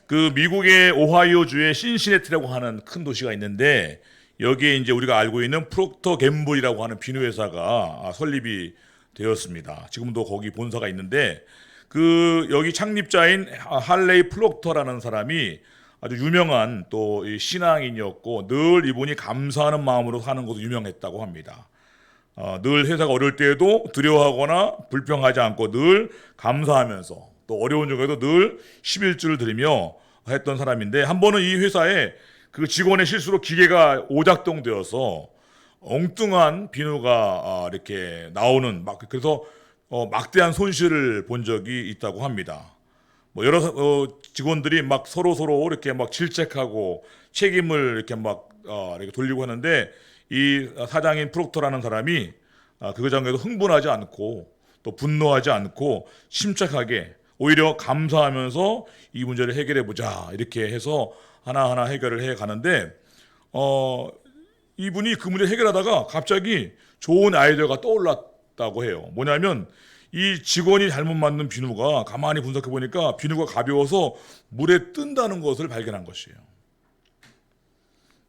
그 미국의 오하이오주의 신시내티라고 하는 큰 도시가 있는데 여기에 이제 우리가 알고 있는 프록터 갬블이라고 하는 비누 회사가 설립이 되었습니다. 지금도 거기 본사가 있는데 그 여기 창립자인 할레이 플록터라는 사람이 아주 유명한 또 신앙인이었고 늘 이분이 감사하는 마음으로 사는 것도 유명했다고 합니다. 늘 회사가 어려울 때에도 두려워하거나 불평하지 않고 늘 감사하면서 또 어려운 중에도 늘 11주를 드리며 했던 사람인데 한 번은 이 회사에 그 직원의 실수로 기계가 오작동되어서 엉뚱한 비누가 이렇게 나오는 그래서 막대한 손실을 본 적이 있다고 합니다. 뭐 여러 직원들이 막 서로 이렇게 막 질책하고 책임을 이렇게 막 이렇게 돌리고 하는데 이 사장인 프록터라는 사람이 그 과정에도 흥분하지 않고 또 분노하지 않고 침착하게 오히려 감사하면서 이 문제를 해결해 보자 이렇게 해서 하나하나 해결을 해 가는데 이분이 그 문제 해결하다가 갑자기 좋은 아이디어가 떠올랐다고 해요. 뭐냐면 이 직원이 잘못 만든 비누가 가만히 분석해 보니까 비누가 가벼워서 물에 뜬다는 것을 발견한 것이에요.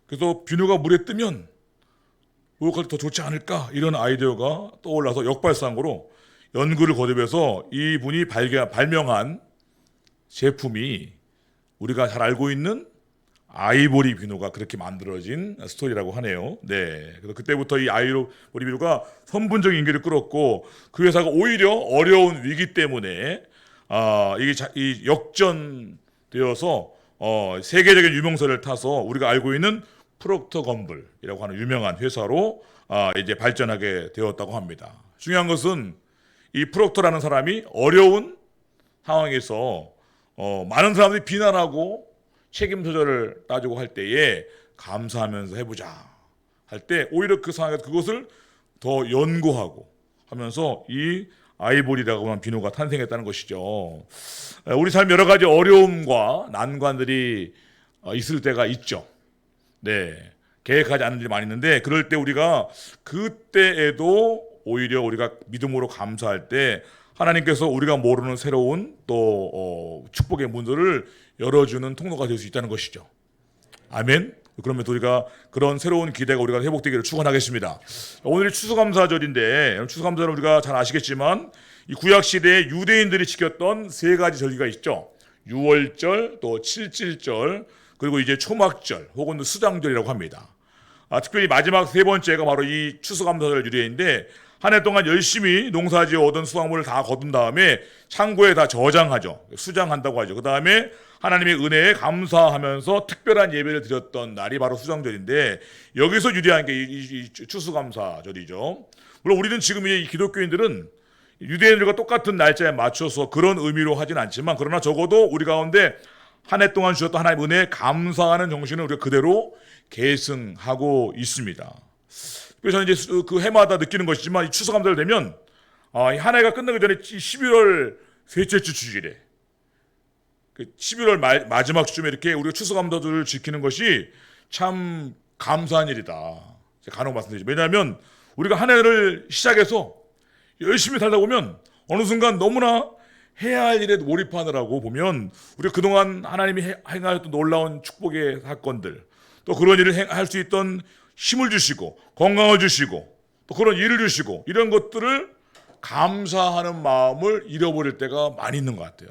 그래서 비누가 물에 뜨면 목욕할 때 더 좋지 않을까 이런 아이디어가 떠올라서 역발상으로 연구를 거듭해서 이분이 발명한 제품이 우리가 잘 알고 있는 아이보리 비누가 그렇게 만들어진 스토리라고 하네요. 네. 그래서 그때부터 이 아이보리 비누가 선분적 인기를 끌었고 그 회사가 오히려 어려운 위기 때문에 이게 역전되어서 세계적인 유명세를 타서 우리가 알고 있는 프록터 검블이라고 하는 유명한 회사로 이제 발전하게 되었다고 합니다. 중요한 것은 이 프록터라는 사람이 어려운 상황에서 많은 사람들이 비난하고 책임 소재를 따지고 할 때에 감사하면서 해보자 할 때 오히려 그 상황에서 그것을 더 연구하고 하면서 이 아이보리라고 하는 비누가 탄생했다는 것이죠. 우리 삶 여러 가지 어려움과 난관들이 있을 때가 있죠. 네, 계획하지 않은 일이 많이 있는데 그럴 때 우리가 그때에도 오히려 우리가 믿음으로 감사할 때 하나님께서 우리가 모르는 새로운 또 축복의 문들을 열어주는 통로가 될 수 있다는 것이죠. 아멘. 그러면 우리가 그런 새로운 기대가 우리가 회복되기를 축원하겠습니다. 오늘이 추수감사절인데 추수감사절은 우리가 잘 아시겠지만 이 구약 시대에 유대인들이 지켰던 세 가지 절기가 있죠. 유월절, 또 칠칠절, 그리고 이제 초막절 혹은 수장절이라고 합니다. 특별히 마지막 세 번째가 바로 이 추수감사절 유래인데 한 해 동안 열심히 농사지어 얻은 수확물을 다 거둔 다음에 창고에 다 저장하죠. 수장한다고 하죠. 그 다음에 하나님의 은혜에 감사하면서 특별한 예배를 드렸던 날이 바로 수장절인데 여기서 유래한 게 이 추수감사절이죠. 물론 우리는 지금 이 기독교인들은 유대인들과 똑같은 날짜에 맞춰서 그런 의미로 하진 않지만 그러나 적어도 우리 가운데 한 해 동안 주셨던 하나님의 은혜에 감사하는 정신을 우리가 그대로 계승하고 있습니다. 그래서 저는 이제 그 해마다 느끼는 것이지만 이 추수감사절 되면 한 해가 끝나기 전에 11월 셋째 주 주일에 11월 마지막 주쯤에 이렇게 우리가 추수감사절을 지키는 것이 참 감사한 일이다. 제가 간혹 말씀드리죠. 왜냐하면 우리가 한 해를 시작해서 열심히 살다 보면 어느 순간 너무나 해야 할 일에 몰입하느라고 보면 우리가 그동안 하나님이 행하였던 놀라운 축복의 사건들 또 그런 일을 할 수 있던 힘을 주시고 건강을 주시고 또 그런 일을 주시고 이런 것들을 감사하는 마음을 잃어버릴 때가 많이 있는 것 같아요.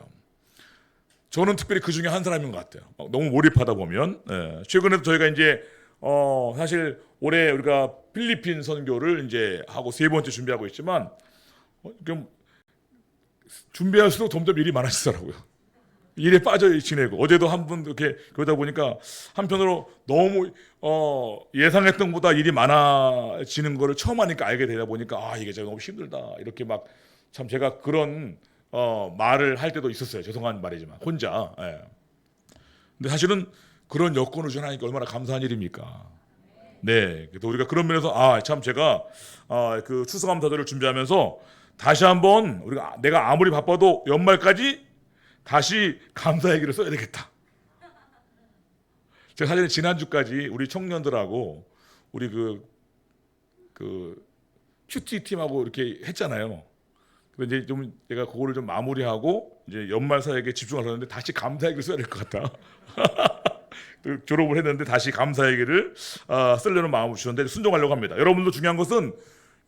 저는 특별히 그 중에 한 사람인 것 같아요. 너무 몰입하다 보면. 최근에도 저희가 이제 사실 올해 우리가 필리핀 선교를 이제 하고 세 번째 준비하고 있지만 준비할수록 점점 일이 많아지더라고요. 일에 빠져 지내고 어제도 한 분 이렇게 그러다 보니까 한편으로 너무 예상했던 것보다 일이 많아지는 거를 처음 하니까 알게 되다 보니까 이게 제가 너무 힘들다 이렇게 막 참 제가 그런 말을 할 때도 있었어요. 죄송한 말이지만 혼자. 예. 근데 사실은 그런 여건을 주시니까 얼마나 감사한 일입니까? 네. 그래서 우리가 그런 면에서 참 제가 그 추수감사절을 준비하면서 다시 한번 내가 아무리 바빠도 연말까지 다시 감사 얘기를 써야 되겠다. 제가 사실 지난주까지 우리 청년들하고 우리 그 큐티 팀하고 이렇게 했잖아요. 그래서 이제 좀 내가 그거를 좀 마무리하고 이제 연말 사역에 집중하려는데 다시 감사얘기를 써야 될 것 같다. 졸업을 했는데 다시 감사얘기를 쓰려는 마음을 주셨는데 순종하려고 합니다. 여러분도 중요한 것은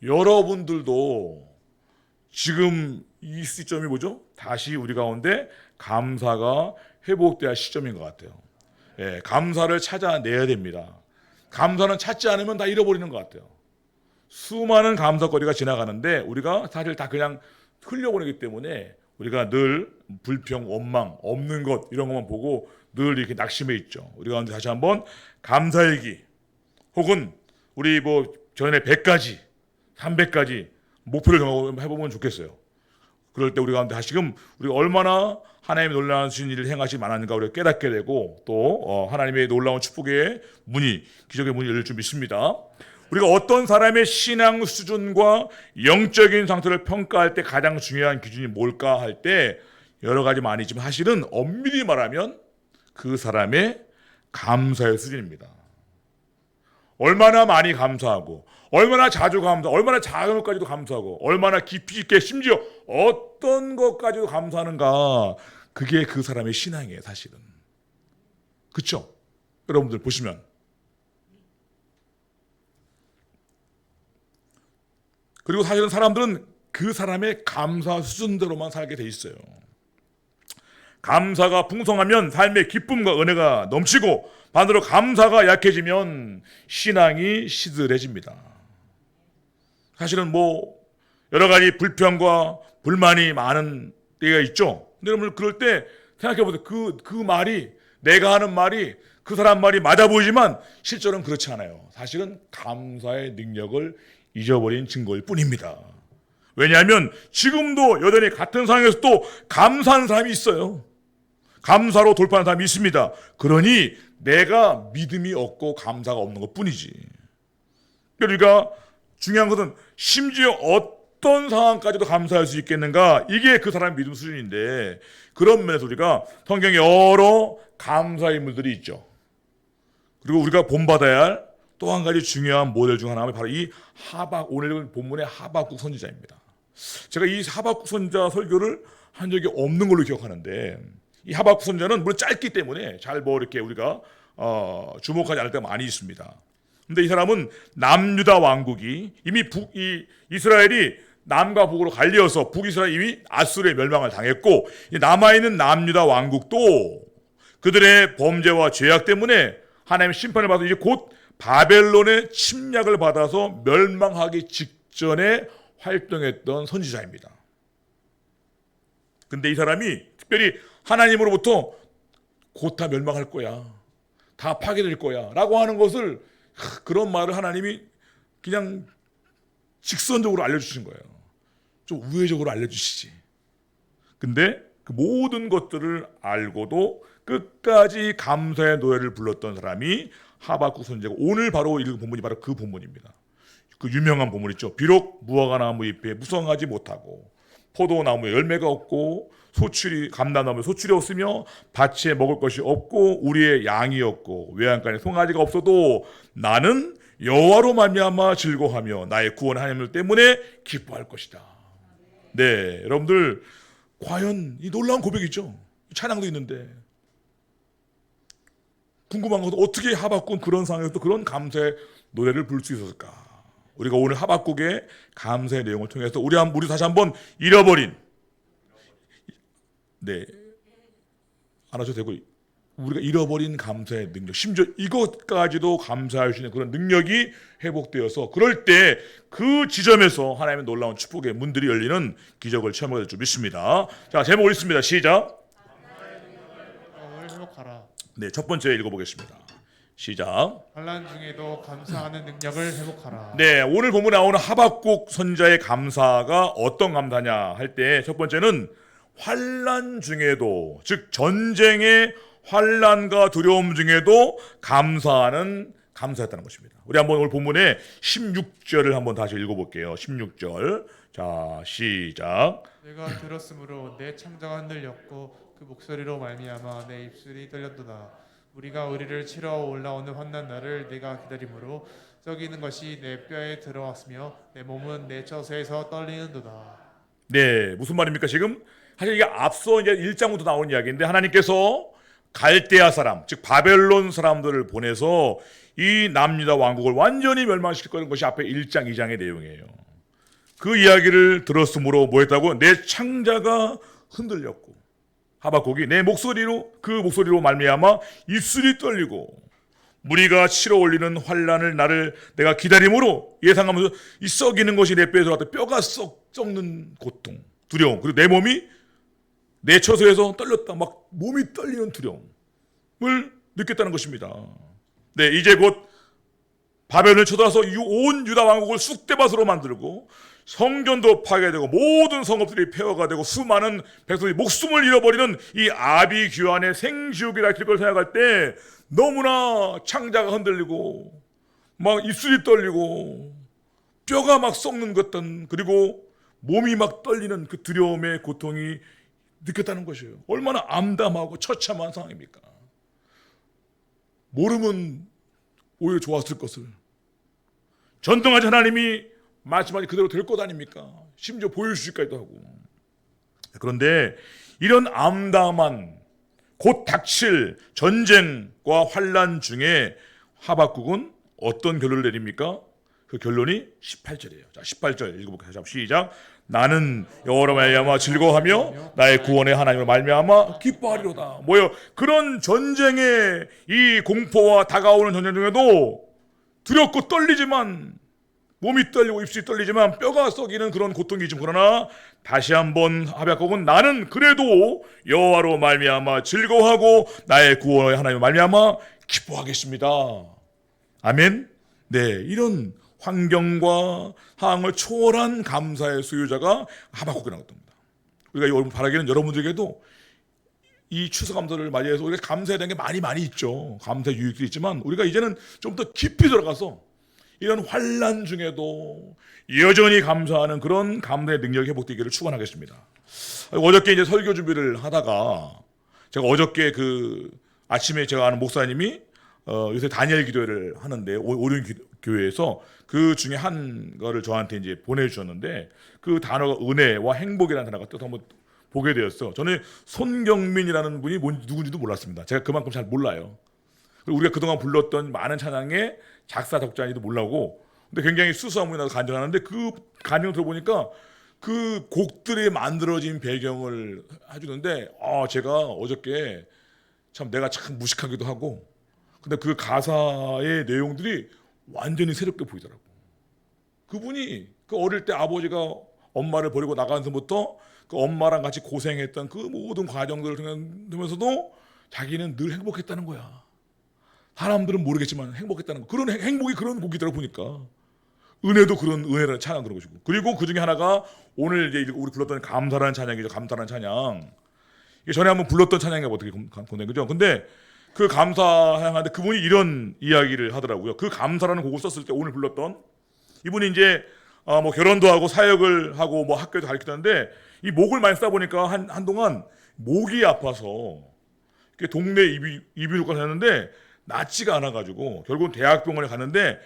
여러분들도 지금 이 시점이 뭐죠? 다시 우리 가운데 감사가 회복돼야 할 시점인 것 같아요. 예, 감사를 찾아내야 됩니다. 감사는 찾지 않으면 다 잃어버리는 것 같아요. 수많은 감사거리가 지나가는데 우리가 사실 다 그냥 흘려보내기 때문에 우리가 늘 불평, 원망, 없는 것 이런 것만 보고 늘 이렇게 낙심해 있죠. 우리 가운데 다시 한번 감사 얘기 혹은 우리 뭐 전에 100가지, 300가지 목표를 정해보면 좋겠어요. 그럴 때 우리 가운데 다시금 우리가 얼마나 하나님의 놀라우신 일을 행하시 많았는가 우리가 깨닫게 되고 또 하나님의 놀라운 축복의 문이 기적의 문이 열릴 줄 믿습니다. 우리가 어떤 사람의 신앙 수준과 영적인 상태를 평가할 때 가장 중요한 기준이 뭘까 할 때 여러 가지 많이 있지만 사실은 엄밀히 말하면 그 사람의 감사의 수준입니다. 얼마나 많이 감사하고 얼마나 자주 감사하고 얼마나 작은 것까지도 감사하고 얼마나 깊이 있게 심지어 어떤 것까지도 감사하는가 그게 그 사람의 신앙이에요 사실은. 그렇죠? 여러분들 보시면 그리고 사실은 사람들은 그 사람의 감사 수준대로만 살게 돼 있어요. 감사가 풍성하면 삶의 기쁨과 은혜가 넘치고 반대로 감사가 약해지면 신앙이 시들해집니다. 사실은 뭐 여러 가지 불평과 불만이 많은 때가 있죠. 근데 여러분 그럴 때 생각해보세요. 그 말이 내가 하는 말이 그 사람 말이 맞아 보이지만 실제로는 그렇지 않아요. 사실은 감사의 능력을 잊어버린 증거일 뿐입니다. 왜냐하면 지금도 여전히 같은 상황에서 또 감사하는 사람이 있어요. 감사로 돌파하는 사람이 있습니다. 그러니 내가 믿음이 없고 감사가 없는 것 뿐이지. 그러니까 중요한 것은 심지어 어떤 상황까지도 감사할 수 있겠는가 이게 그 사람의 믿음 수준인데 그런 면에서 우리가 성경에 여러 감사 인물들이 있죠. 그리고 우리가 본받아야 할 또 한 가지 중요한 모델 중 하나가 바로 이 오늘 본문의 하박국 선지자입니다. 제가 이 하박국 선지자 설교를 한 적이 없는 걸로 기억하는데 이 하박국 선지자는 물론 짧기 때문에 잘 뭐 이렇게 우리가 주목하지 않을 때가 많이 있습니다. 근데 이 사람은 남유다 왕국이 이미 이스라엘이 남과 북으로 갈리어서 북이스라엘 이미 아수르의 멸망을 당했고 남아있는 남유다 왕국도 그들의 범죄와 죄악 때문에 하나님의 심판을 받아서 이제 곧 바벨론의 침략을 받아서 멸망하기 직전에 활동했던 선지자입니다. 근데 이 사람이 특별히 하나님으로부터 곧 다 멸망할 거야. 다 파괴될 거야. 라고 하는 것을 그런 말을 하나님이 그냥 직선적으로 알려주신 거예요. 좀 우회적으로 알려주시지. 근데 그 모든 것들을 알고도 끝까지 감사의 노래를 불렀던 사람이 하박국 선지자고 오늘 바로 읽은 본문이 바로 그 본문입니다. 그 유명한 본문 있죠. 비록 무화과 나무 잎에 무성하지 못하고 포도나무에 열매가 없고 감람나무에 소출이 없으며 밭에 먹을 것이 없고 우리의 양이 없고 외양간에 송아지가 없어도 나는 여호와로 말미암아 즐거워하며 나의 구원 하나님 때문에 기뻐할 것이다. 네, 여러분들 과연 이 놀라운 고백이죠. 찬양도 있는데 궁금한 것은 어떻게 하박국은 그런 상황에서 또 그런 감사의 노래를 부를 수 있었을까? 우리가 오늘 하박국의 감사의 내용을 통해서 우리 다시 한번 잃어버린 안 하셔도 되고 우리가 잃어버린 감사의 능력 심지어 이것까지도 감사할 수 있는 그런 능력이 회복되어서 그럴 때 그 지점에서 하나님의 놀라운 축복의 문들이 열리는 기적을 체험하게 될 줄 믿습니다. 자, 제목 읽습니다. 시작. 회복하라. 네, 첫 번째 읽어보겠습니다. 시작. 환난 중에도 감사하는 능력을 회복하라. 네, 오늘 본문에 나오는 하박국 선지자의 감사가 어떤 감사냐 할 때 첫 번째는 환난 중에도 즉 전쟁의 환난과 두려움 중에도 감사했다는 것입니다. 우리 한번 오늘 본문의 16절을 한번 다시 읽어볼게요. 16절. 자, 시작. 내가 들었으므로 내 창자가 흔들렸고 그 목소리로 말미암아 내 입술이 떨렸도다. 우리가 우리를 치러 올라오는 환난 날을 내가 기다림으로 썩이는 것이 내 뼈에 들어왔으며 내 몸은 내 젖에서 떨리는도다. 네, 무슨 말입니까 지금? 사실 이게 앞서 이제 1장부터 나온 이야기인데 하나님께서 갈대아 사람, 즉 바벨론 사람들을 보내서 이 남유다 왕국을 완전히 멸망시킬 거는 것이 앞에 1장, 2장의 내용이에요. 그 이야기를 들었으므로 뭐 했다고? 내 창자가 흔들렸고 하박국이 내 목소리로 그 목소리로 말미암아 입술이 떨리고 무리가 치러 올리는 환란을 나를 내가 기다림으로 예상하면서 이 썩이는 것이 내 뼈에 들어갔다 뼈가 썩는 고통, 두려움, 그리고 내 몸이 내 처소에서 떨렸다 막 몸이 떨리는 두려움을 느꼈다는 것입니다. 네, 이제 곧 바벨론을 쳐들어서 온 유다 왕국을 쑥대밭으로 만들고 성전도 파괴되고 모든 성읍들이 폐허가 되고 수많은 백성이 목숨을 잃어버리는 이 아비규환의 생지옥이라 할 걸 생각할 때 너무나 창자가 흔들리고 막 입술이 떨리고 뼈가 막 썩는 것 같은 그리고 몸이 막 떨리는 그 두려움의 고통이 느꼈다는 것이에요. 얼마나 암담하고 처참한 상황입니까? 모르면 오히려 좋았을 것을. 전능하신 하나님이 말씀하신 그대로 될 것 아닙니까? 심지어 보여주시기까지도 하고. 그런데 이런 암담한 곧 닥칠 전쟁과 환란 중에 하박국은 어떤 결론을 내립니까? 그 결론이 18절이에요. 자, 18절 읽어볼게요. 시작. 나는 여호와로 말미암아 즐거워하며 나의 구원의 하나님으로 말미암아 기뻐하리로다. 뭐요? 그런 전쟁의 이 공포와 다가오는 전쟁 중에도 두렵고 떨리지만 몸이 떨리고 입술이 떨리지만 뼈가 썩이는 그런 고통이 있지만 그러나 다시 한번 하박국은 나는 그래도 여호와로 말미암아 즐거워하고 나의 구원의 하나님으로 말미암아 기뻐하겠습니다. 아멘. 네, 이런 환경과 상황을 초월한 감사의 소유자가 하박국이라는 겁니다. 우리가 여러분 바라기는 여러분들에게도 이 추수감사를 맞이해서 우리가 감사해야 되는 게 많이 있죠. 감사의 유익도 있지만 우리가 이제는 좀 더 깊이 들어가서 이런 환란 중에도 여전히 감사하는 그런 감사의 능력이 회복되기를 축원하겠습니다. 어저께 이제 설교 준비를 하다가 제가 어저께 그 아침에 제가 아는 목사님이 요새 다니엘 기도회를 하는데 오륜 교회에서 그 중에 한 거를 저한테 이제 보내주셨는데 그 단어가 은혜와 행복이라는 단어가 또 한번 보게 되었어. 저는 손경민이라는 분이 누군지도 몰랐습니다. 제가 그만큼 잘 몰라요. 그리고 우리가 그동안 불렀던 많은 찬양의 작사 적자인지도 몰라고. 근데 굉장히 수수한 분이 나서 간증하는데 그 간증을 들어보니까 그 곡들이 만들어진 배경을 해주는데 제가 어저께 참 내가 참 무식하기도 하고 근데 그 가사의 내용들이 완전히 새롭게 보이더라고. 그분이 그 어릴 때 아버지가 엄마를 버리고 나가면서부터 그 엄마랑 같이 고생했던 그 모든 과정들을 통해서도 자기는 늘 행복했다는 거야. 사람들은 모르겠지만 행복했다는 거. 그런 행복이 그런 곡이더라고 보니까. 은혜도 그런 은혜라는 찬양 그런 것이고. 그리고 그 중에 하나가 오늘 이제 우리 불렀던 감사라는 찬양이죠. 감사라는 찬양. 이게 전에 한번 불렀던 찬양이 어떻게 보내 그죠? 근데 그 감사하는데 그분이 이런 이야기를 하더라고요. 그 감사라는 곡을 썼을 때 오늘 불렀던 이분이 이제 뭐 결혼도 하고 사역을 하고 뭐 학교도 가르치는데 이 목을 많이 쓰다 보니까 한동안 목이 아파서 동네 이비인후과 다녔는데 낫지가 않아가지고 결국은 대학병원에 갔는데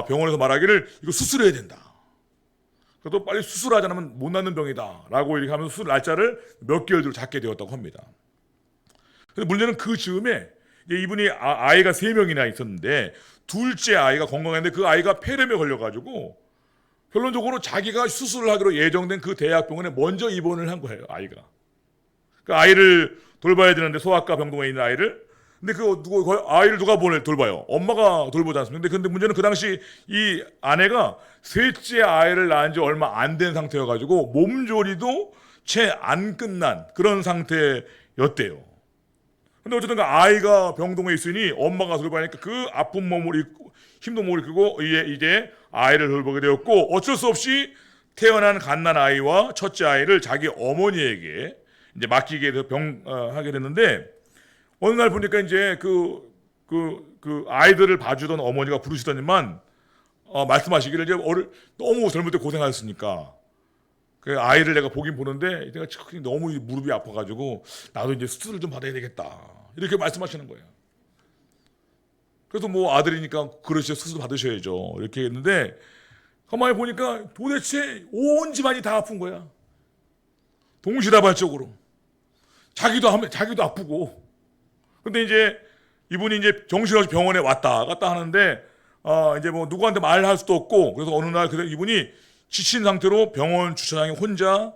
병원에서 말하기를 이거 수술해야 된다. 그래도 빨리 수술하지 않으면 못 낫는 병이다라고 이렇게 하면서 수술 날짜를 몇 개월 뒤로 잡게 되었다고 합니다. 근데 문제는 그 즈음에 이분이 아이가 3명이나 있었는데 둘째 아이가 건강했는데 그 아이가 폐렴에 걸려가지고 결론적으로 자기가 수술을 하기로 예정된 그 대학병원에 먼저 입원을 한 거예요. 아이가. 그 아이를 돌봐야 되는데 소아과 병동에 있는 아이를 근데 아이를 누가 돌봐요? 엄마가 돌보지 않습니까? 근데 문제는 그 당시 이 아내가 셋째 아이를 낳은 지 얼마 안 된 상태여가지고 몸조리도 채 안 끝난 그런 상태였대요. 근데 어쨌든 그 아이가 병동에 있으니 엄마가 돌봐니까 그 아픈 몸을 입고 힘든 몸을 입고 이제 아이를 돌보게 되었고 어쩔 수 없이 태어난 갓난 아이와 첫째 아이를 자기 어머니에게 이제 맡기게 돼서 하게 됐는데 어느 날 보니까 이제 그 아이들을 봐주던 어머니가 부르시더니만 말씀하시기를 이제 너무 젊을 때 고생하셨으니까 그 아이를 내가 보긴 보는데 내가 너무 무릎이 아파가지고 나도 이제 수술을 좀 받아야 되겠다 이렇게 말씀하시는 거예요. 그래서 뭐 아들이니까 그러시죠 수술 받으셔야죠 이렇게 했는데 가만히 보니까 도대체 온 집안이 다 아픈 거야. 동시다발적으로 자기도 아프고. 근데 이제 이분이 이제 정신없이 병원에 왔다 갔다 하는데 이제 뭐 누구한테 말할 수도 없고, 그래서 어느 날 이분이 지친 상태로 병원 주차장에 혼자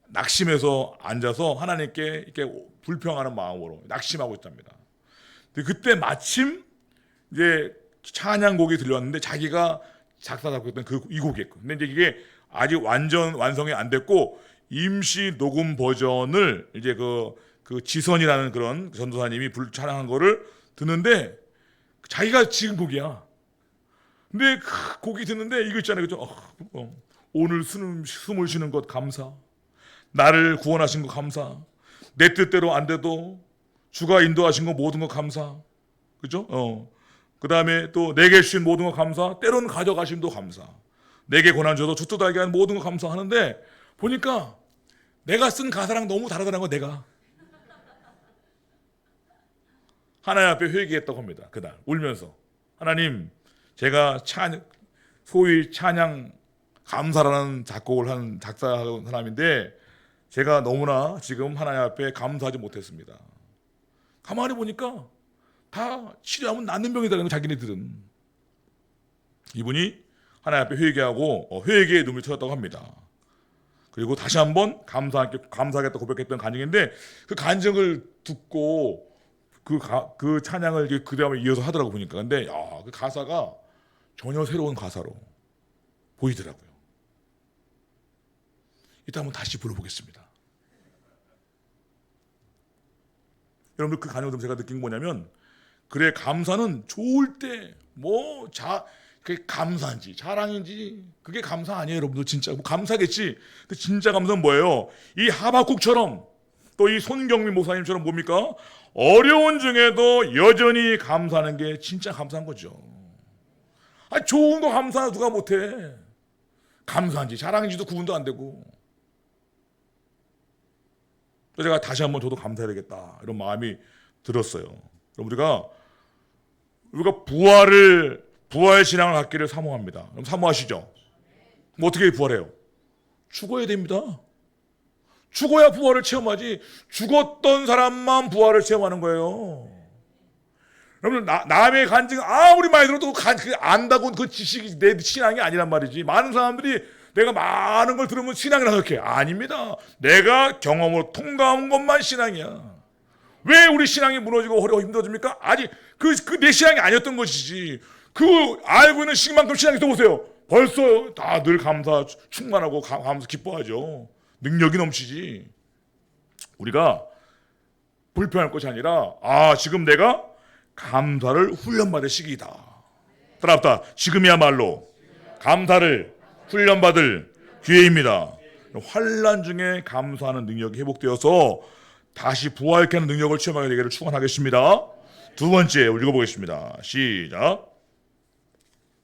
낙심해서 앉아서 하나님께 이렇게 불평하는 마음으로 낙심하고 있답니다. 근데 그때 마침 이제 찬양곡이 들렸는데 자기가 작사 작곡했던 이 곡이었고, 근데 이제 이게 아직 완전 완성이 안 됐고 임시 녹음 버전을 이제 그 지선이라는 그런 전도사님이 찬양한 거를 듣는데 자기가 지은 곡이야. 근데 그 곡이 듣는데 이거 있잖아요, 그죠? 오늘 숨을 쉬는 것 감사, 나를 구원하신 것 감사, 내 뜻대로 안 돼도 주가 인도하신 것 모든 것 감사, 그죠? 그 다음에 또 내게 주신 모든 것 감사, 때로는 가져가심도 감사, 내게 고난 줘도 주 뜻 알게 한 모든 것 감사하는데 보니까 내가 쓴 가사랑 너무 다르다는 거. 내가 하나님 앞에 회개했다고 합니다. 그날 울면서 하나님, 제가 소위 찬양 감사라는 작곡을 한 작사한 사람인데 제가 너무나 지금 하나님 앞에 감사하지 못했습니다. 가만히 보니까 다 치료하면 낫는 병이다라는 거 자기네들은. 이분이 하나님 앞에 회개하고 회개의 눈물이 터졌다고 합니다. 그리고 다시 한번 감사하겠다 고백했던 간증인데 그 간증을 듣고 그 찬양을 그 다음에 이어서 하더라고 보니까. 근데 그 가사가 전혀 새로운 가사로 보이더라고요. 이따 한번 다시 불러보겠습니다. 여러분들 그 간증을 제가 느낀 게 뭐냐면, 그래 감사는 좋을 때 그게 감사인지 자랑인지 그게 감사 아니에요. 여러분들 진짜 뭐 감사겠지. 근데 진짜 감사는 뭐예요? 이 하박국처럼 또 이 손경민 목사님처럼 뭡니까? 어려운 중에도 여전히 감사하는 게 진짜 감사한 거죠. 좋은 거 감사 누가 못해? 감사한지 자랑인지도 구분도 안 되고. 그래서 제가 다시 한번 저도 감사해야겠다 이런 마음이 들었어요. 우리가 부활 신앙을 갖기를 사모합니다. 그럼 사모하시죠? 그럼 어떻게 부활해요? 죽어야 됩니다. 죽어야 부활을 체험하지. 죽었던 사람만 부활을 체험하는 거예요. 여러분, 남의 간증 아무리 많이 들어도 안다고 그 지식이 내 신앙이 아니란 말이지. 많은 사람들이 내가 많은 걸 들으면 신앙이라고 생각해. 아닙니다. 내가 경험으로 통과한 것만 신앙이야. 왜 우리 신앙이 무너지고 힘들어집니까? 아직 내 신앙이 아니었던 것이지. 알고 있는 시간만큼 신앙이 있어보세요. 벌써 다 늘 감사 충만하고 감사 기뻐하죠. 능력이 넘치지. 우리가 불평할 것이 아니라 지금 내가 감사를 훈련받을 시기이다. 따라합다. 지금이야말로 감사를 훈련받을 기회입니다. 환난 중에 감사하는 능력이 회복되어서 다시 부활케 하는 능력을 체험하게 되기를 축원하겠습니다. 두 번째 읽어보겠습니다. 시작.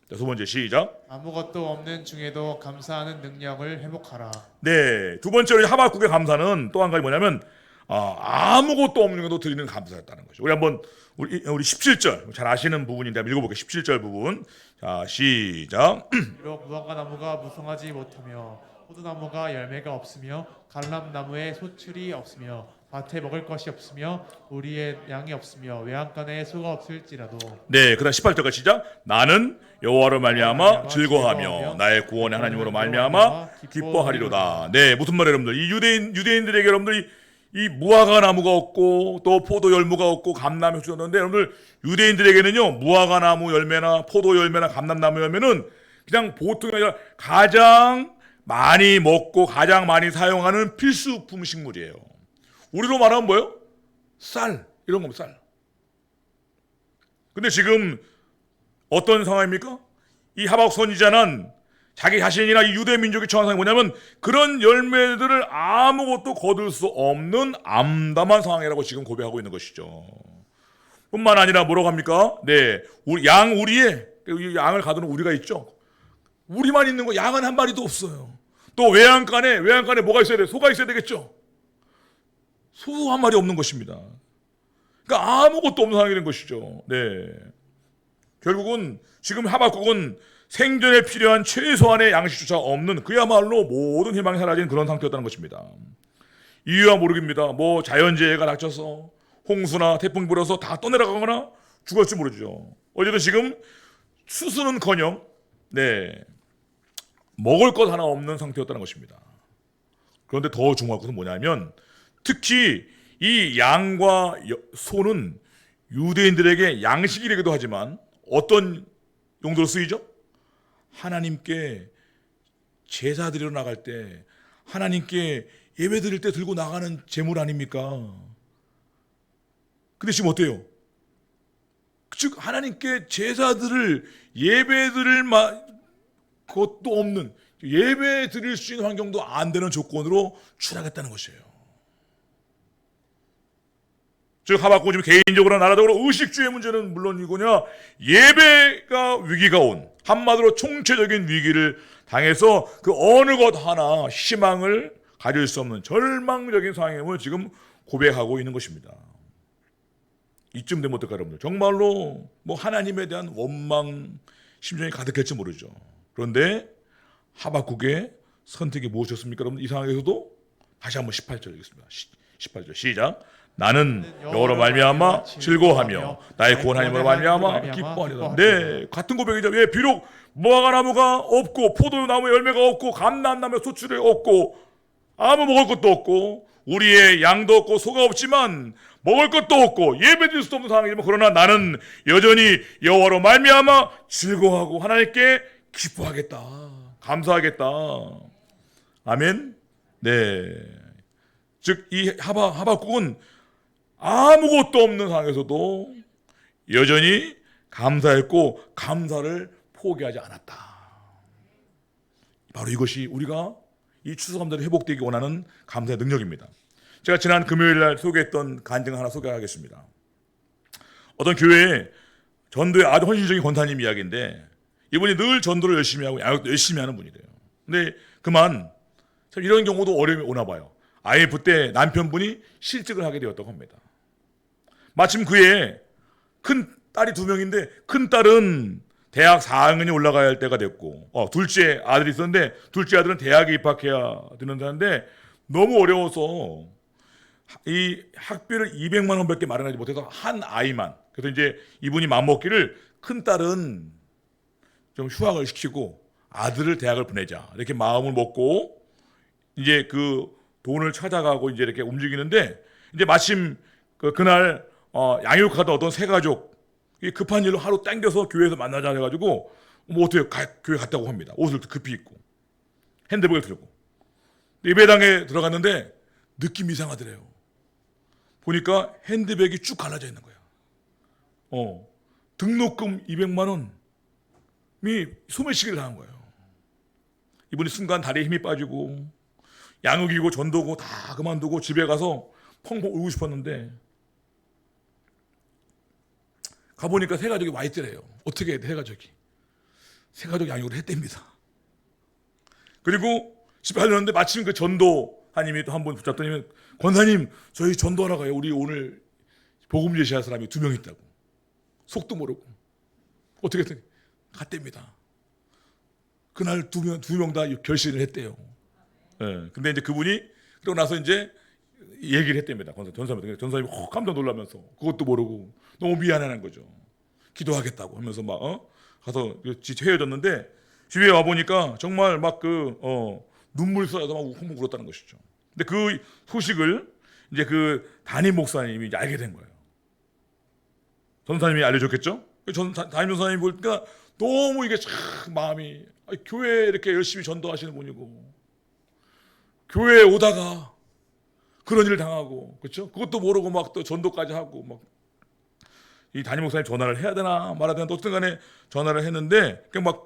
두 번째 시작. 아무것도 없는 중에도 감사하는 능력을 회복하라. 네, 두 번째로 하박국의 감사는 또 한 가지 뭐냐면 아무것도 없는 중에도 드리는 감사였다는 거죠. 우리 한번 우리 17절 잘 아시는 부분인데 한번 읽어볼게요. 17절 부분. 자, 시작. 비록 무화과 나무가 무성하지 못하며 포도나무가 열매가 없으며 갈람나무에 소출이 없으며 밭에 먹을 것이 없으며 우리의 양이 없으며 외양간에 소가 없을지라도. 네, 그다음 18절까지 시작. 나는 여호와로 말미암아 즐거워하며 나의 구원의 하나님으로 말미암아 기뻐하리로다. 네, 무슨 말이에요, 여러분들? 이 유대인들에게 여러분들이 이 무화과 나무가 없고 또 포도 열무가 없고 감람이 주었는데, 여러분들 유대인들에게는요 무화과 나무 열매나 포도 열매나 감람나무 열매는 그냥 보통이 아니라 가장 많이 먹고 가장 많이 사용하는 필수품 식물이에요. 우리로 말하면 뭐예요? 쌀, 이런 겁니다. 쌀. 근데 지금 어떤 상황입니까? 이 하박국 선지자는 자기 자신이나 이 유대 민족이 처한 상황이 뭐냐면 그런 열매들을 아무것도 거둘 수 없는 암담한 상황이라고 지금 고백하고 있는 것이죠. 뿐만 아니라 뭐라고 합니까? 네, 우리의 양을 가두는 우리가 있죠. 우리만 있는 거, 양은 한 마리도 없어요. 또 외양간에 뭐가 있어야 돼? 소가 있어야 되겠죠. 소 한 마리 없는 것입니다. 그러니까 아무것도 없는 상황이 된 것이죠. 네. 결국은 지금 하박국은 생존에 필요한 최소한의 양식조차 없는, 그야말로 모든 희망이 사라진 그런 상태였다는 것입니다. 이유야 모르겠습니다. 뭐 자연재해가 닥쳐서 홍수나 태풍 불어서 다 떠내려가거나 죽을지 모르죠. 어제도 지금 수수는커녕 먹을 것 하나 없는 상태였다는 것입니다. 그런데 더 중요한 것은 뭐냐면 특히 이 양과 소는 유대인들에게 양식이라기도 하지만 어떤 용도로 쓰이죠? 하나님께 제사 드리러 나갈 때 하나님께 예배 드릴 때 들고 나가는 제물 아닙니까? 근데 지금 어때요? 즉 하나님께 제사 드릴 예배 드릴 것도 없는, 예배 드릴 수 있는 환경도 안 되는 조건으로 추락했다는 것이에요. 즉 하박국 지금 개인적으로 나라적으로 의식주의 문제는 물론이고냐 예배가 위기가 온, 한마디로 총체적인 위기를 당해서 그 어느 것 하나 희망을 가질 수 없는 절망적인 상황임을 지금 고백하고 있는 것입니다. 이쯤 되면 어떨까요, 여러분들? 정말로 뭐 하나님에 대한 원망 심정이 가득할지 모르죠. 그런데 하박국의 선택이 무엇이었습니까, 여러분? 이 상황에서도 다시 한번 18절 읽겠습니다. 18절 시작. 나는 여호와로 말미암아 즐거워하며 나의 구원 하나님으로 말미암아 기뻐하리라. 네, 같은 고백이죠. 예, 비록 무화과 나무가 없고 포도나무 열매가 없고 감람나무 소출이 없고 아무 먹을 것도 없고 우리의 양도 없고 소가 없지만 먹을 것도 없고 예배드릴 수도 없는 상황이지만 그러나 나는 여전히 여호와로 말미암아 즐거워하고 하나님께 기뻐하겠다, 감사하겠다. 아멘. 네. 즉 이 하박국은 아무것도 없는 상황에서도 여전히 감사했고 감사를 포기하지 않았다. 바로 이것이 우리가 이 추수감사절이 회복되기 원하는 감사의 능력입니다. 제가 지난 금요일 날 소개했던 간증 하나 소개하겠습니다. 어떤 교회에 전도에 아주 헌신적인 권사님 이야기인데 이분이 늘 전도를 열심히 하고 양육도 열심히 하는 분이래요. 근데 그만 참 이런 경우도 어려움이 오나 봐요. IMF 때 남편분이 실직을 하게 되었다고 합니다. 마침 그의 큰 딸이 2명인데 큰 딸은 대학 4학년이 올라가야 할 때가 됐고 둘째 아들이 있었는데 둘째 아들은 대학에 입학해야 되는데 너무 어려워서 이 학비를 200만 원밖에 마련하지 못해서 한 아이만, 그래서 이제 이분이 맘먹기를 큰 딸은 좀 휴학을 시키고 아들을 대학을 보내자 이렇게 마음을 먹고 이제 그 돈을 찾아가고 이제 이렇게 움직이는데 이제 마침 그날 양육하던 어떤 세 가족 급한 일로 하루 땡겨서 교회에서 만나자 해가지고 뭐 어떻게 교회 갔다고 합니다. 옷을 급히 입고 핸드백을 들고 예배당에 들어갔는데 느낌이 이상하더래요. 보니까 핸드백이 쭉 갈라져 있는 거야. 등록금 200만 원이 소매시기를 당한 거예요. 이분이 순간 다리에 힘이 빠지고 양육이고 전도고 다 그만두고 집에 가서 펑펑 울고 싶었는데 가보니까 세 가족이 와 있더래요. 어떻게 해, 세 가족이. 세 가족 양육을 했답니다. 그리고 집에 가려는데 마침 그 전도사님이 또 한 분 붙잡더니 권사님 저희 전도하러 가요. 우리 오늘 복음 제시할 사람이 2명 있다고. 속도 모르고. 어떻게 했더니 갔답니다. 그날 두 명 다 결신을 했대요. 예. 근데 이제 그분이 그러고 나서 이제 얘기를 했답니다. 전사님이 깜짝 놀라면서 그것도 모르고 너무 미안해하는 거죠. 기도하겠다고 하면서 막 가서 헤어졌는데 집에 와 보니까 정말 막 눈물 쏟아서 막 펑펑 울었다는 것이죠. 근데 그 소식을 이제 그 담임 목사님이 이제 알게 된 거예요. 전사님이 알려줬겠죠. 담임 목사님이 보니까 너무 이게 참 마음이 교회 이렇게 열심히 전도하시는 분이고 교회에 오다가 그런 일을 당하고 그렇죠? 그것도 모르고 막 또 전도까지 하고 막 이 담임 목사님 전화를 해야 되나 말아야 되나 어떤 간에 전화를 했는데 막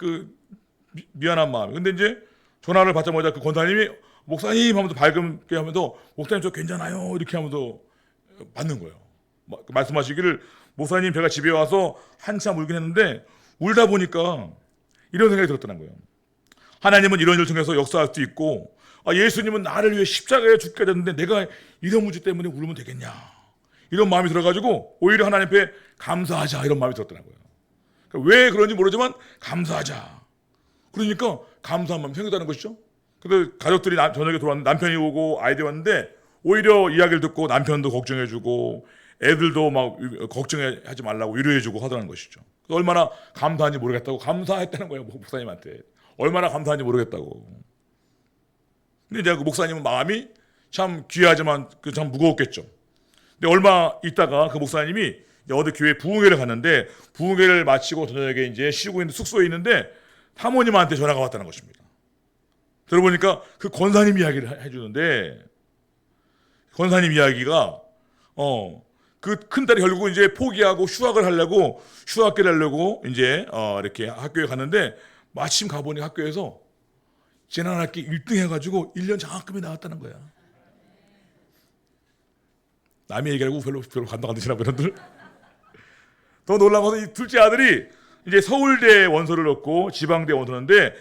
미안한 마음이. 근데 이제 전화를 받자마자 그 권사님이 목사님 하면서 밝게 하면서 목사님 저 괜찮아요 이렇게 하면서 받는 거예요. 말씀하시기를 목사님 제가 집에 와서 한참 울긴 했는데 울다 보니까 이런 생각이 들었다는 거예요. 하나님은 이런 일을 통해서 역사할 수도 있고 예수님은 나를 위해 십자가에 죽게 됐는데 내가 이런 문제 때문에 울면 되겠냐 이런 마음이 들어가지고 오히려 하나님 앞에 감사하자 이런 마음이 들었다는 거예요. 그러니까 왜 그런지 모르지만 감사하자. 그러니까 감사한 마음이 생겼다는 것이죠. 그래서 가족들이 저녁에 돌아왔는데 남편이 오고 아이들이 왔는데 오히려 이야기를 듣고 남편도 걱정해주고 애들도 막 걱정하지 말라고 위로해주고 하더라는 것이죠. 얼마나 감사한지 모르겠다고 감사했다는 거예요. 목사님한테. 얼마나 감사한지 모르겠다고. 근데 이제 그 목사님은 마음이 참 귀하지만 참 무거웠겠죠. 근데 얼마 있다가 그 목사님이 어디 교회 부흥회를 갔는데 부흥회를 마치고 저녁에 이제 쉬고 있는 숙소에 있는데 사모님한테 전화가 왔다는 것입니다. 들어보니까 그 권사님 이야기를 해주는데 권사님 이야기가 그 큰딸이 결국 이제 포기하고 휴학을 하려고 휴학기를 하려고 이제 이렇게 학교에 갔는데 마침 가보니 학교에서 지난 학기 1등 해가지고 1년 장학금이 나왔다는 거야. 남의 얘기하고 별로 감당 안 되시나 여러분들? 더 놀라운 것은 이 둘째 아들이 이제 서울대 원서를 넣고 지방대 원서인데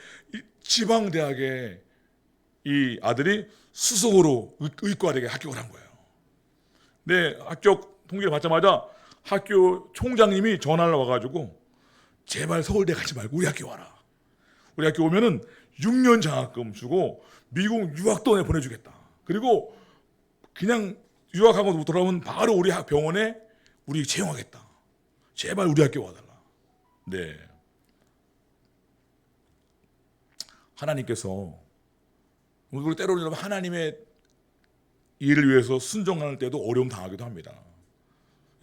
지방대학에 이 아들이 수석으로 의과대학에 합격을 한 거예요. 네, 합격 통지를 받자마자 학교 총장님이 전화를 와가지고 제발 서울대 가지 말고 우리 학교 와라. 우리 학교 오면은 6년 장학금 주고 미국 유학도 보내주겠다. 그리고 그냥 유학하고 돌아오면 바로 우리 병원에 우리 채용하겠다. 제발 우리 학교 와달라. 네. 하나님께서 우리 때로는 하나님의 일을 위해서 순종할 때도 어려움 당하기도 합니다.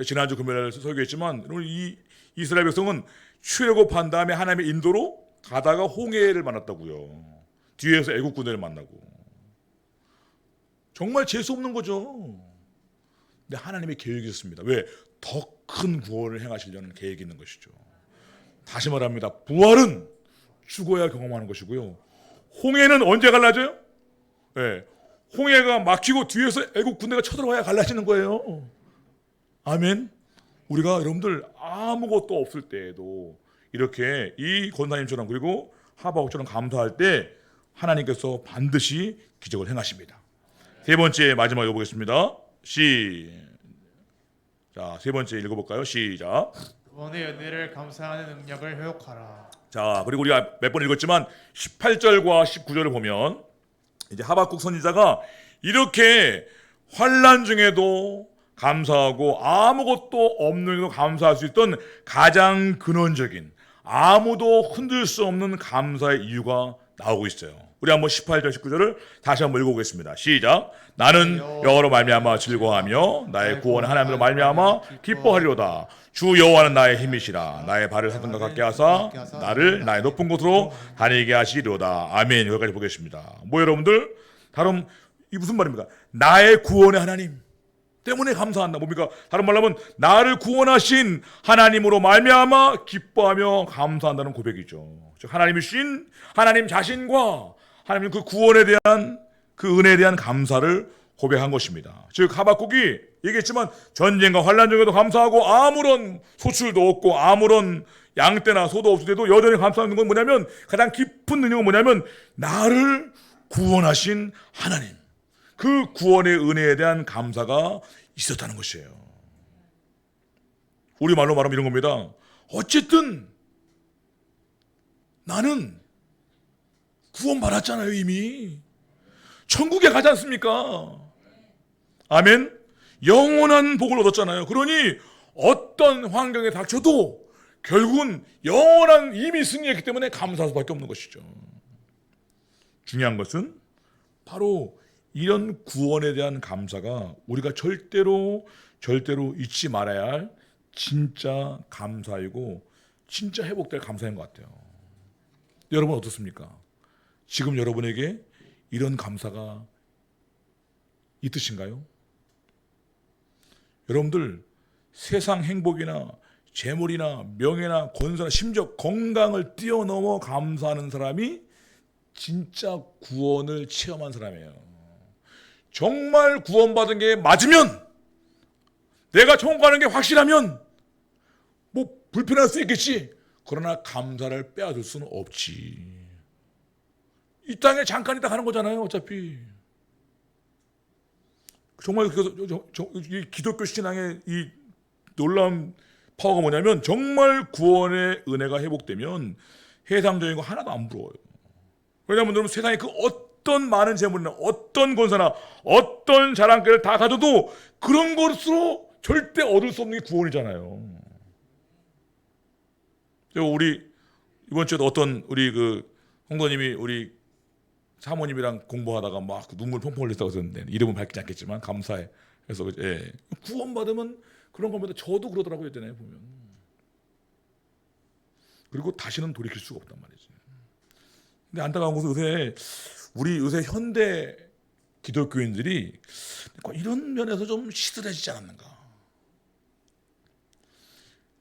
지난주 금요일 설교했지만 이 이스라엘 백성은 출애굽한 다음에 하나님의 인도로 가다가 홍해를 만났다고요. 뒤에서 애국 군대를 만나고 정말 재수 없는 거죠. 근데 하나님의 계획이 있습니다. 왜? 더 큰 구원을 행하시려는 계획이 있는 것이죠. 다시 말합니다. 부활은 죽어야 경험하는 것이고요. 홍해는 언제 갈라져요? 네. 홍해가 막히고 뒤에서 애국 군대가 쳐들어와야 갈라지는 거예요. 아멘. 우리가 여러분들 아무것도 없을 때에도 이렇게 이 권사님처럼 그리고 하박국처럼 감사할 때 하나님께서 반드시 기적을 행하십니다. 세 번째 마지막 읽어보겠습니다. 자, 세 번째 읽어볼까요? 시작. 구원의 은혜를 감사하는 능력을 회복하라. 자, 그리고 우리가 몇 번 읽었지만 18절과 19절을 보면 이제 하박국 선지자가 이렇게 환난 중에도 감사하고 아무것도 없는데도 감사할 수 있던 가장 근원적인 아무도 흔들 수 없는 감사의 이유가 나오고 있어요. 우리 한번 18절 19절을 다시 한번 읽어보겠습니다. 시작. 나는 여호와로 말미암아 즐거워하며 나의 구원 하나님으로 말미암아 기뻐하리로다. 주 여호와는 나의 힘이시라. 나의 발을 하늘과 같게 하사 나를 나의 높은 곳으로 다니게 하시리로다. 아멘. 여기까지 보겠습니다. 뭐 여러분들 다른 이 무슨 말입니까? 나의 구원의 하나님 때문에 감사한다. 뭡니까? 다른 말로 하면 나를 구원하신 하나님으로 말미암아 기뻐하며 감사한다는 고백이죠. 즉 하나님이신 하나님 자신과 하나님 그 구원에 대한 그 은혜에 대한 감사를 고백한 것입니다. 즉 하박국이 얘기했지만 전쟁과 환난 중에도 감사하고 아무런 소출도 없고 아무런 양떼나 소도 없을 때도 여전히 감사하는 건 뭐냐면 가장 깊은 능력은 뭐냐면 나를 구원하신 하나님 그 구원의 은혜에 대한 감사가 있었다는 것이에요. 우리말로 말하면 이런 겁니다. 어쨌든 나는 구원받았잖아요. 이미 천국에 가지 않습니까? 아멘. 영원한 복을 얻었잖아요. 그러니 어떤 환경에 닥쳐도 결국은 영원한 이미 승리했기 때문에 감사할 수밖에 없는 것이죠. 중요한 것은 바로 이런 구원에 대한 감사가 우리가 절대로 잊지 말아야 할 진짜 감사이고 진짜 회복될 감사인 것 같아요. 여러분 어떻습니까? 지금 여러분에게 이런 감사가 있으신가요? 여러분들 세상 행복이나 재물이나 명예나 권세나 심지어 건강을 뛰어넘어 감사하는 사람이 진짜 구원을 체험한 사람이에요. 정말 구원받은 게 맞으면 내가 천국 가는 게 확실하면 뭐 불편할 수 있겠지. 그러나 감사를 빼앗을 수는 없지. 이 땅에 잠깐 있다 가는 거잖아요. 어차피. 정말 그래서 이 기독교 신앙의 이 놀라운 파워가 뭐냐면 정말 구원의 은혜가 회복되면 세상적인 거 하나도 안 부러워요. 왜냐하면 여러분 세상에 그 어떤 많은 재물이나 어떤 권세나 어떤 자랑거리를 다 가져도 그런 것으로 절대 얻을 수 없는 게 구원이잖아요. 우리 이번 주에도 어떤 우리 그 홍도님이 우리 사모님이랑 공부하다가 막 눈물 펑펑 흘렸다고 했는데 이름은 밝히지 않겠지만 감사해. 그래서 예. 구원받으면 그런 겁니다. 저도 그러더라고요. 예전에 보면. 그리고 다시는 돌이킬 수가 없단 말이지. 근데 안타까운 것은 요새 현대 기독교인들이 이런 면에서 좀 시들해지지 않았는가.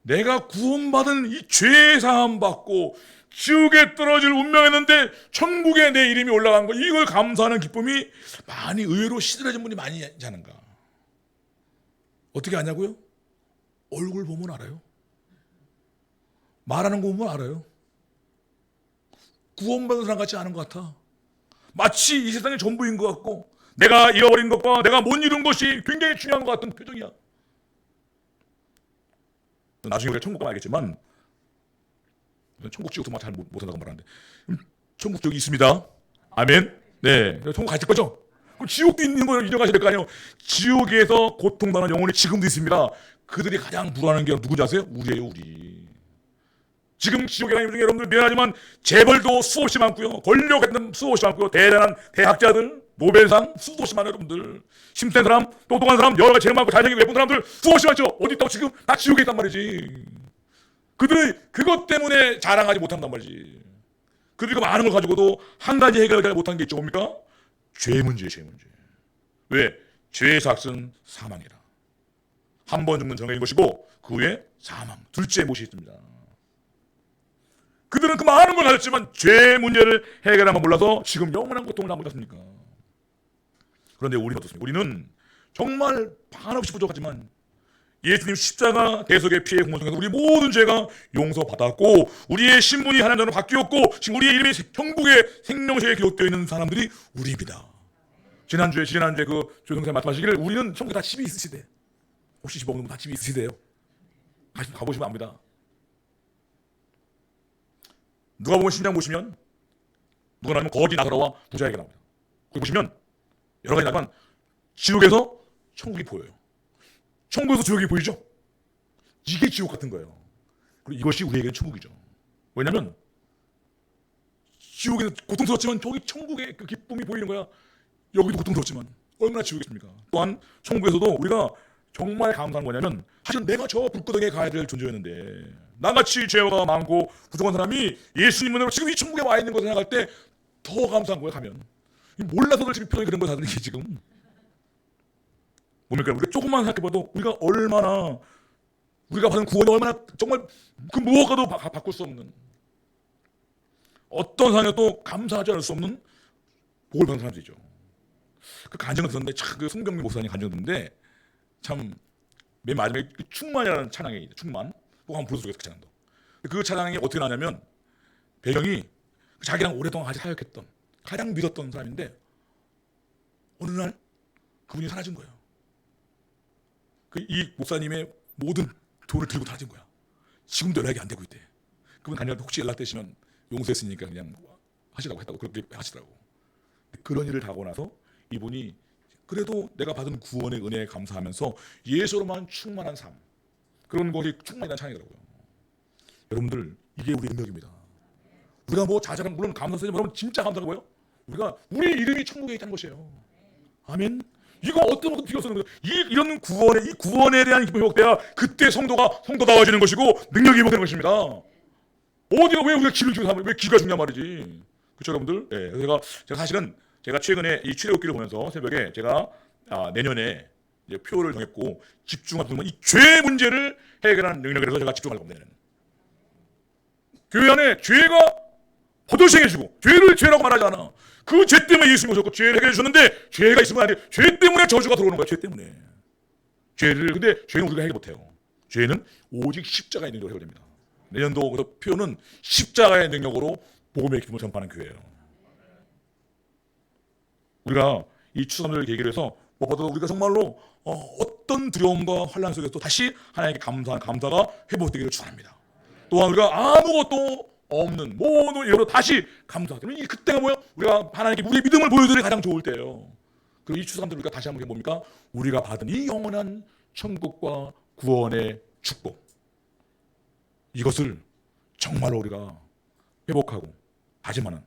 내가 구원받은 이 죄 사함 받고 지옥에 떨어질 운명이었는데 천국에 내 이름이 올라간 거, 이걸 감사하는 기쁨이 많이 의외로 시들해진 분이 많이 있지 않은가. 어떻게 아냐고요? 얼굴 보면 알아요. 말하는 거 보면 알아요. 구원받은 사람 같지 않은 것 같아. 마치 이 세상의 전부인 것 같고 내가 잃어버린 것과 내가 못 이룬 것이 굉장히 중요한 것 같은 표정이야. 나중에 우리가 천국 가면 알겠지만 천국 지옥 정말 잘 못한다고 말하는데 천국 지옥이 있습니다. 아멘. 네, 천국 가실 거죠? 그럼 지옥도 있는 걸 인정하셔야 될 거 아니에요. 지옥에서 고통받는 영혼이 지금도 있습니다. 그들이 가장 불안한 게 누구지 아세요? 우리예요, 우리. 지금 지옥에 가는 중에 여러분들 미안하지만 재벌도 수없이 많고요. 권력은 수없이 많고요. 대단한 대학자들, 노벨상 수없이 많아요, 여러분들. 힘센 사람, 똑똑한 사람, 여러 가지 재능 많고 잘생기고 예쁜 사람들 수없이 많죠. 어디 있다고 지금 다 지옥에 있단 말이지. 그들이 그것 때문에 자랑하지 못한단 말이지. 그들이 그 많은 걸 가지고도 한 가지 해결을 못한 게 있죠. 뭡니까? 죄 문제예요, 죄 문제. 왜? 죄의 삭은 사망이라. 한 번 죽는 정해진 것이고 그 후에 사망, 둘째 못이 있습니다. 그들은 그 많은 걸 가졌지만 죄 문제를 해결하는 걸 몰라서 지금 영원한 고통을 남고 있습니까? 그런데 우리는 어떻습니까? 우리는 정말 한없이 부족하지만 예수님 십자가 대속의 피의 공로 통해서 우리 모든 죄가 용서받았고 우리의 신분이 하나님으로 바뀌었고 지금 우리의 이름이 천국의 생명책에 기록되어 있는 사람들이 우리입니다. 지난주에 그 조동생 말씀하시기를 우리는 천국에 다 집이 있으시대. 혹시 집 없는 분 다 집이 있으시대요? 가보시면 압니다. 누가 보면 10장 보시면 누가 나오면 거지 나사로와 부자에게 나옵니다. 거기 보시면 여러 가지 나지만 지옥에서 천국이 보여요. 천국에서 지옥이 보이죠? 이게 지옥 같은 거예요. 그리고 이것이 우리에게는 천국이죠. 왜냐하면 지옥에서 고통스럽지만 저기 천국의 그 기쁨이 보이는 거야. 여기도 고통스럽지만 얼마나 지옥이겠습니까? 또한 천국에서도 우리가 정말 감사한 거냐면 사실 내가 저 불구덩이에 가야 될 존재였는데 나같이 죄가 많고 부족한 사람이 예수님으로 지금 이 천국에 와 있는 것을 생각할 때 더 감사한 거예요. 가면 몰라서들 지금 표정이 그런 거 다들 이게 지금 뭡니까? 우리가 조금만 생각해봐도 우리가 받은 구원이 얼마나 정말 그 무엇과도 바꿀 수 없는 어떤 상황에도 감사하지 않을 수 없는 복을 받는 사람들이죠. 그 간증을 들었는데 참 그 송경민 목사님 간증을 듣는데 참 맨 마지막에 그 충만이라는 찬양이 있어요. 충만. 꼭 한번 불러주겠어요. 그 찬양도. 그 찬양이 어떻게 나냐면 배경이 자기랑 오랫동안 같이 사역했던 가장 믿었던 사람인데 어느 날 그분이 사라진 거예요. 이 목사님의 모든 돈을 들고 사라진 거야. 지금도 연락이 안 되고 있대. 그분 간증할 때 혹시 연락되시면 용서했으니까 그냥 하시라고 했다고 그렇게 하시더라고. 그런 일을 하고 나서 이분이 그래도 내가 받은 구원의 은혜에 감사하면서 예수로만 충만한 삶, 그런 것이 충만이라는 찬양이더라고요. 여러분들 이게 우리의 능력입니다. 우리가 뭐 자잘한 물론 감사하지만 여러분 진짜 감사가 뭐예요? 우리가 우리 이름이 천국에 있다는 것이에요. 아멘. 이거 어떤 것도 필요 없는 거예요. 이런 이 구원에 대한 기쁨이 회복돼야 그때 성도다워지는 것이고 능력이 회복되는 것입니다. 어디가 왜 우리가 기를 주고 왜 기가 중요한 말이지? 그렇죠, 여러분들? 네, 제가 사실은 제가 최근에 이 출애굽기를 보면서 새벽에 제가 내년에 이제 표를 정했고 집중하면 이 죄 문제를 해결하는 능력이라서 제가 집중할 겁니다. 교회 안에 죄가 버젓이 해주고 죄를 죄라고 말하지 않아. 그 죄 때문에 예수님이 오셨고 죄를 해결해 주셨는데 죄가 있으면 안 돼. 죄 때문에 저주가 들어오는 거야. 죄 때문에. 근데 죄는 우리가 해결 못해요. 죄는 오직 십자가의 능력으로 해결됩니다. 내년도 그래서 표는 십자가의 능력으로 복음의 기쁨을 전파하는 교회예요. 우리가 이 추수감사를 계기로 해서 무엇보다 우리가 정말로 어떤 두려움과 환난 속에서도 다시 하나님께 감사가 회복되기를 축원합니다. 또한 우리가 아무것도 없는 모든 일로 다시 감사하는 이 그때가 뭐야? 우리가 하나님께 우리의 믿음을 보여드릴 가장 좋을 때예요. 그리고 이 추수감사를 우리가 다시 한번 뭡니까? 우리가 받은 이 영원한 천국과 구원의 축복, 이것을 정말로 우리가 회복하고 다짐하는